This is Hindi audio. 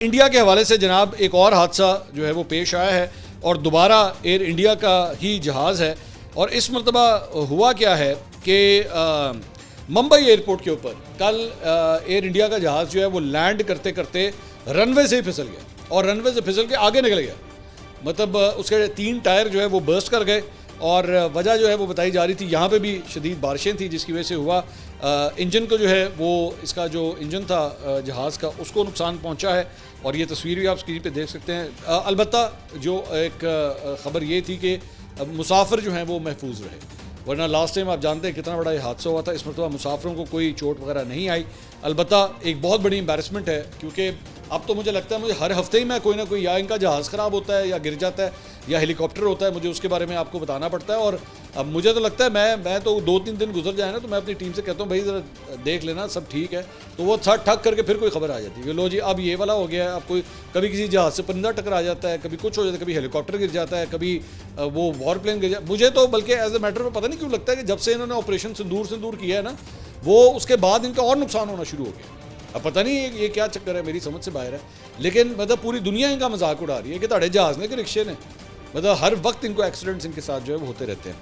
इंडिया के हवाले से जनाब एक और हादसा जो है वो पेश आया है और दोबारा एयर इंडिया का ही जहाज़ है। और इस मरतबा हुआ क्या है कि मुंबई एयरपोर्ट के ऊपर कल एयर इंडिया का जहाज़ जो है वो लैंड करते करते रनवे से ही फिसल गया और रनवे से फिसल के आगे निकल गया। मतलब उसके 3 टायर जो है वो बर्स्ट कर गए और वजह जो है वो बताई जा रही थी, यहाँ पे भी शदीद बारिशें थी जिसकी वजह से हुआ इंजन को जो है वो इसका जो इंजन था जहाज़ का उसको नुकसान पहुँचा है। और ये तस्वीर भी आप स्क्रीन पे देख सकते हैं। अलबत्ता जो एक ख़बर ये थी कि मुसाफिर जो हैं वो महफूज रहे, वरना लास्ट टाइम आप जानते हैं कितना बड़ा ये हादसा हुआ था। इस मरतबा मुसाफिरों को कोई चोट वगैरह नहीं आई। अलबत्ता एक बहुत बड़ी एम्बैरसमेंट है क्योंकि अब तो मुझे लगता है मुझे हर हफ्ते ही मैं कोई ना कोई या इनका जहाज़ ख़राब होता है या गिर जाता है या हेलीकॉप्टर होता है, मुझे उसके बारे में आपको बताना पड़ता है। और अब मुझे तो लगता है मैं तो 2-3 दिन गुजर जाए ना तो मैं अपनी टीम से कहता हूँ भाई ज़रा देख लेना सब ठीक है, तो वो ठक करके फिर कोई खबर आ जाती है कि लो जी अब ये वाला हो गया है। अब कोई कभी किसी जहाज़ से परिंदा टकरा जाता है, कभी कुछ हो जाता है, कभी हेलीकॉप्टर गिर जाता है, कभी वो वॉर प्लेन गिर जाता है। मुझे तो बल्कि एज ए मैटर में पता नहीं क्यों लगता है कि जब से इन्होंने ऑपरेशन सिंदूर किया है ना वो उसके बाद इनका और नुकसान होना शुरू हो गया। अब पता नहीं ये क्या चक्कर है, मेरी समझ से बाहर है। लेकिन मतलब पूरी दुनिया इनका मजाक उड़ा रही है कि ताड़े जहाज़ ने कि रिक्शे ने, मतलब हर वक्त इनको एक्सीडेंट्स इनके साथ जो है वो होते रहते हैं।